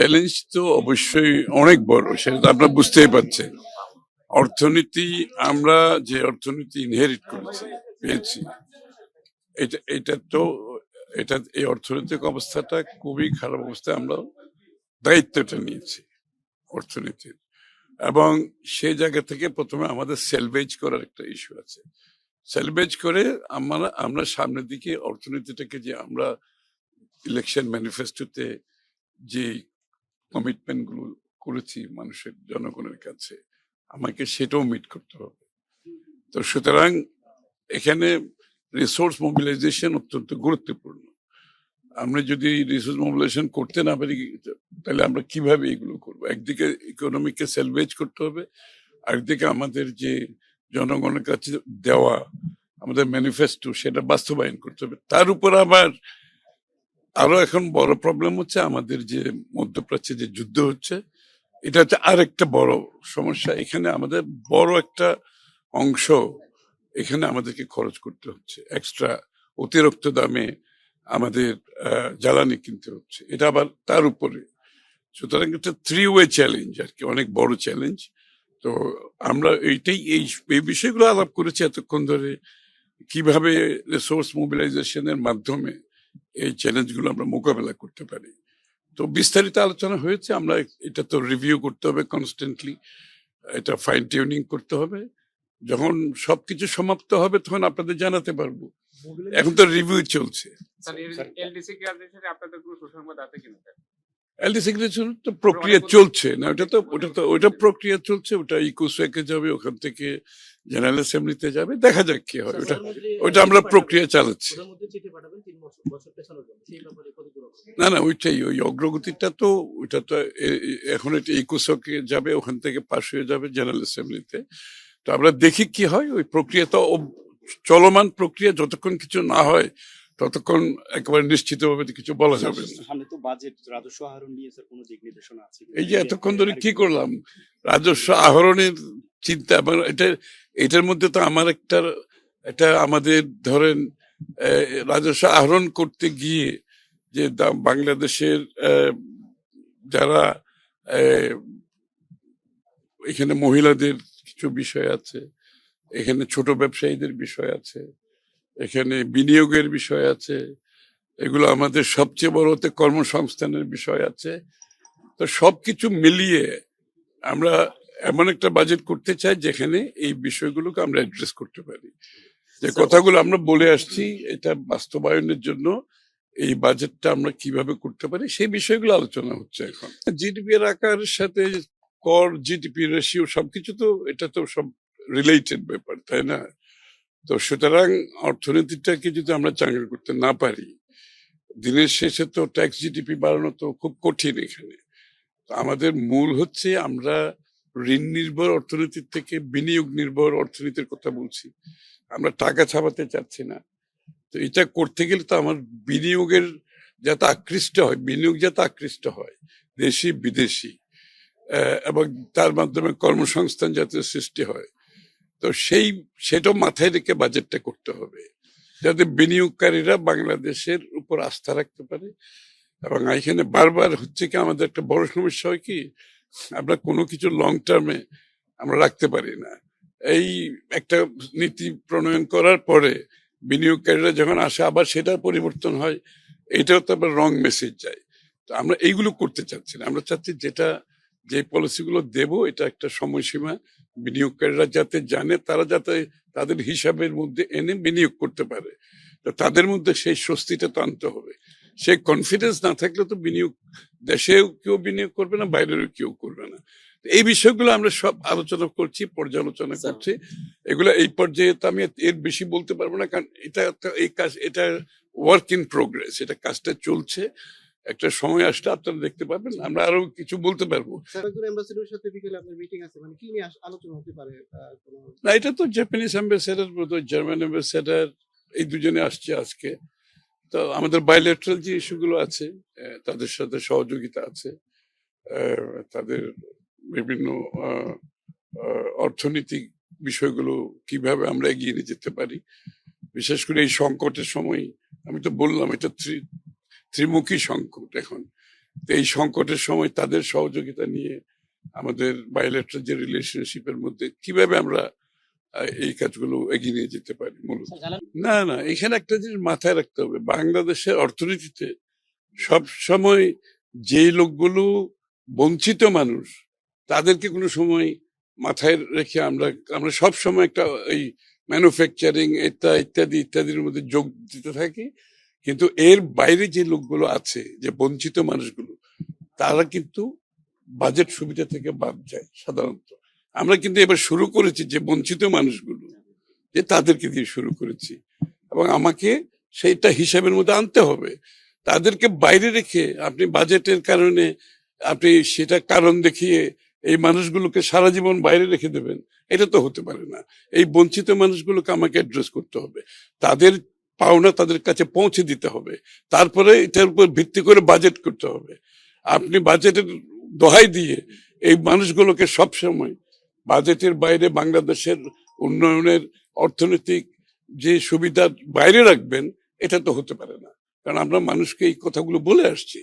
Challenge তো অবশ্যই অনেক বড়, সেটা তো আপনারা বুঝতেই পারছেন। অর্থনীতি, আমরা যে অর্থনীতি ইনহেরিট পেয়েছি, এটা তো এই অর্থনৈতিক অবস্থাটা খুবই খারাপ অবস্থায় আমরা দায়িত্বটা নিয়েছি অর্থনীতির, এবং সেই জায়গা থেকে প্রথমে আমাদের সেলভেজ করার একটা ইস্যু আছে। সেলভেজ করে আমরা সামনের দিকে অর্থনীতিটাকে, যে আমরা ইলেকশন ম্যানিফেস্টোতে যে কমিটমেন্ট গুলো করেছি মানুষের, জনগণের কাছে, আমাকে সেটাও মিট করতে হবে। তো সুতরাং এখানে রিসোর্স মোবিলাইজেশন অত্যন্ত গুরুত্বপূর্ণ। আমরা যদি রিসোর্স মোবিলাইজেশন করতে না পারি, তাহলে আমরা কিভাবে এগুলো করবো? একদিকে ইকোনমিকে সেলভেজ করতে হবে, আরেকদিকে আমাদের যে জনগণের কাছে দেওয়া আমাদের ম্যানিফেস্টো, সেটা বাস্তবায়ন করতে হবে। তার উপর আবার আরো এখন বড় প্রবলেম হচ্ছে আমাদের যে মধ্যপ্রাচ্যে যে যুদ্ধ হচ্ছে, এটা হচ্ছে আরেকটা বড় সমস্যা। এখানে আমাদের বড় একটা অংশ এখানে আমাদেরকে খরচ করতে হচ্ছে, এক্সট্রা অতিরিক্ত দামে আমাদের জ্বালানি কিনতে হচ্ছে, এটা আবার তার উপরে। সুতরাং একটা 3-way চ্যালেঞ্জ আর কি, অনেক বড় চ্যালেঞ্জ। তো আমরা এই বিষয়গুলো আলাপ করেছি এতক্ষণ ধরে, কিভাবে রিসোর্স মোবিলাইজেশনের মাধ্যমে এই চ্যালেঞ্জগুলো আমরা মোকাবেলা করতে পারি। তো বিস্তারিত আলোচনা হয়েছে, আমরা এটা তো রিভিউ করতে হবে কনস্ট্যান্টলি, এটা ফাইন টিউনিং করতে হবে। যখন সবকিছু সমাপ্ত হবে তখন আপনাদের জানাতে পারবো। এখন তো রিভিউ চলছে। এলডি সিগনেচার তো প্রক্রিয়া চলছে না, ওটা প্রক্রিয়া চলছে, ওটা ইকোসেকে যাবে, ওখান থেকে জেনারেল অ্যাসেম্বলিতে যাবে, দেখা যাক কি হয়। ওটা আমরা প্রক্রিয়া চালাচ্ছি। না, ওইটাই, ওই অগ্রগতিটা তো ওইটা তো এখন এটা ইকোসেকে যাবে, ওখান থেকে পাশ হয়ে যাবে জেনারেল অ্যাসেম্বলিতে। তো আমরা দেখি কি হয়। ওই প্রক্রিয়া তো চলমান প্রক্রিয়া, যতক্ষণ কিছু না হয় ততক্ষণ একেবারে নিশ্চিতভাবে কিছু বলা যাবে না। এই যে এতক্ষণ ধরে কি করলাম, রাজস্ব আহরণের চিন্তা, এটার মধ্যে তো আমার এটা আমাদের ধরেন রাজস্ব আহরণ করতে গিয়ে যে বাংলাদেশের যারা এখানে মহিলাদের কিছু বিষয় আছে, এখানে ছোট ব্যবসায়ীদের বিষয় আছে, এখানে বিনিয়োগের বিষয় আছে, এগুলো আমাদের সবচেয়ে বড় হতে কর্মসংস্থানের বিষয় আছে। তো সবকিছু মিলিয়ে আমরা এমন একটা বাজেট করতে চাই যেখানে এই বিষয়গুলোকে আমরা অ্যাড্রেস করতে পারি। যে কথাগুলো আমরা বলে আসছি, এটা বাস্তবায়নের জন্য এই বাজেটটা আমরা কিভাবে করতে পারি, সেই বিষয়গুলো আলোচনা হচ্ছে এখন। জিডিপি এর আকারের সাথে কর, জিডিপি রেশিও, সবকিছু তো এটা তো সব রিলেটেড ব্যাপার, তাই না? তো সুতরাং অর্থনীতিটাকে যদি আমরা চাঙ্গা করতে না পারি, দিনের শেষে তো ট্যাক্স জিডিপি বাড়ানো তো খুব কঠিন এখানে। আমাদের মূল হচ্ছে আমরা ঋণ নির্ভর অর্থনীতির থেকে বিনিয়োগ নির্ভর অর্থনীতির কথা বলছি। আমরা টাকা ছাপাতে চাচ্ছি না। তো এটা করতে গেলে তো আমার বিনিয়োগ যাতে আকৃষ্ট হয় দেশি বিদেশি, এবং তার মাধ্যমে কর্মসংস্থান যাতে সৃষ্টি হয়। তো সেটা মাথায় রেখে বাজেটটা করতে হবে, যাতে বিনিয়োগকারীরা বাংলাদেশের উপর আস্থা রাখতে পারে। এবং এখানে বারবার হচ্ছে কি, আমাদের একটা বড় সমস্যা হয় কি, আমরা কোনো কিছু লং টার্মে আমরা রাখতে পারি না। এই একটা নীতি প্রণয়ন করার পরে বিনিয়োগকারীরা যখন আসে, আবার সেটা পরিবর্তন হয়, এটাও তো আবার রং মেসেজ যায়। তো আমরা এইগুলো করতে চাচ্ছি না। আমরা চাচ্ছি যে পলিসিগুলো দেব, এটা একটা সময়সীমা, বিনিয়োগকারীরা যাতে জানে, তারা যাতে তাদের হিসাবের মধ্যে এনে বিনিয়োগ করতে পারে। তো তাদের মধ্যে সেই স্বস্তিটা তো আনতে হবে। সেই কনফিডেন্স না থাকলে তো দেশেও কেউ বিনিয়োগ করবে না, বাইরেও কেউ করবে না। এই বিষয়গুলো আমরা সব আলোচনা করছি, পর্যালোচনা করছি। এগুলো এই পর্যায়ে তো আমি এর বেশি বলতে পারবো না, কারণ এটা ওয়ার্ক ইন প্রোগ্রেস, এটা কাজটা চলছে। একটা সময় আসলে আপনারা দেখতে পাবেন, আমরা আরো কিছু বলতে পারবো। না, এটা তো জাপানিজ অ্যাম্বাসেডার, জার্মান অ্যাম্বাসেডার, এই দুজনে আসছে আজকে। তো আমাদের বাইলেটারাল যে ইস্যুগুলো আছে, তাদের সাথে সহযোগিতা আছে, তাদের বিভিন্ন অর্থনৈতিক বিষয়গুলো কিভাবে আমরা এগিয়ে নিয়ে যেতে পারি, বিশেষ করে এই সংকটের সময়। আমি তো বললাম এটা ত্রিমুখী সংকট। এখন তো এই সংকটের সময় তাদের সহযোগিতা নিয়ে আমাদের বাইলেটারাল যে রিলেশনশিপের মধ্যে কিভাবে আমরা এই কাজগুলো এগিয়ে নিয়ে যেতে পারি মূলত। না না, এখানে একটা জিনিস মাথায় রাখতে হবে, বাংলাদেশের অর্থনীতিতে সব সময় যে লোকগুলো বঞ্চিত মানুষ তাদেরকে কোনো সময় মাথায় রেখে আমরা আমরা সব সময় একটা এই ম্যানুফ্যাকচারিং ইত্যাদি ইত্যাদির মধ্যে যোগ দিতে থাকি, কিন্তু এর বাইরে যে লোকগুলো আছে, যে বঞ্চিত মানুষগুলো, তারা কিন্তু বাজেট সুবিধা থেকে বাদ যায় সাধারণত। আমরা কিন্তু এবার শুরু করেছি যে বঞ্চিত মানুষগুলো, যে তাদেরকে দিয়ে শুরু করেছি, এবং আমাকে সেইটা হিসাবের মধ্যে আনতে হবে। তাদেরকে বাইরে রেখে আপনি বাজেটের কারণে আপনি সেটা কারণ দেখিয়ে এই মানুষগুলোকে সারা জীবন বাইরে রেখে দেবেন, এটা তো হতে পারে না। এই বঞ্চিত মানুষগুলোকে আমাকে অ্যাড্রেস করতে হবে, তাদের পাওনা তাদের কাছে পৌঁছে দিতে হবে, তারপরে এটার উপর ভিত্তি করে বাজেট করতে হবে। আপনি বাজেটের দোহাই দিয়ে এই মানুষগুলোকে সবসময় বাজেটের বাইরে বাংলাদেশের উন্নয়নের অর্থনৈতিক যে সুবিধার বাইরে রাখবেন, এটা তো হতে পারে না। কারণ আমরা মানুষকে এই কথাগুলো বলে আসছি,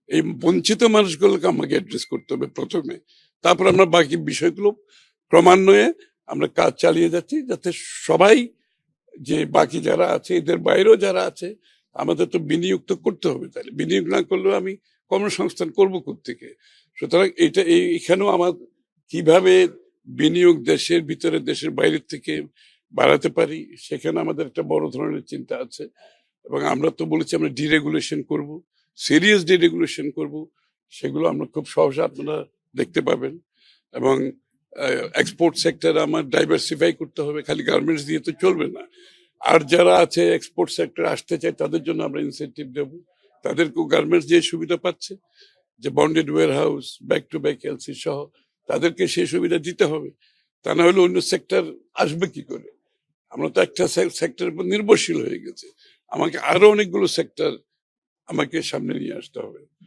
এই বঞ্চিত মানুষগুলোকে আমাকে অ্যাড্রেস করতে হবে প্রথমে, তারপর আমরা বাকি বিষয়গুলো ক্রমান্বয়ে আমরা কাজ চালিয়ে যাচ্ছি, যাতে সবাই, যে বাকি যারা আছে এদের বাইরেও যারা আছে, আমাদের তো বিনিয়োগ তো করতে হবে, তাহলে বিনিয়োগ না করলেও আমি কর্মসংস্থান করবো কোত্থেকে? সুতরাং এখানেও আমার কিভাবে বিনিয়োগ দেশের ভিতরে দেশের বাইরের থেকে বাড়াতে পারি, সেখানে আমাদের একটা বড় ধরনের চিন্তা আছে। এবং আমরা তো বলেছি আমরা ডিরেগুলেশন করব, সিরিয়াস ডিরেগুলেশন করব, সেগুলো আমরা খুব সহজে আপনারা দেখতে পাবেন। এবং এক্সপোর্ট সেক্টর আমার ডাইভার্সিফাই করতে হবে, খালি গার্মেন্টস দিয়ে তো চলবে না। আর যারা আছে এক্সপোর্ট সেক্টর আসতে চায় তাদের জন্য আমরা ইনসেন্টিভ দেব, তাদেরকেও গার্মেন্টস যে সুবিধা পাচ্ছে, যে bonded warehouse, back to back LC সহ, তাদেরকে সেই সুবিধা দিতে হবে। তা না হলে অন্য সেক্টর আসবে কি করে? আমরা তো একটা সেক্টরের উপর নির্ভরশীল হয়ে গেছে, আমাকে আরো অনেকগুলো সেক্টর আমাকে সামনে নিয়ে আসতে হবে।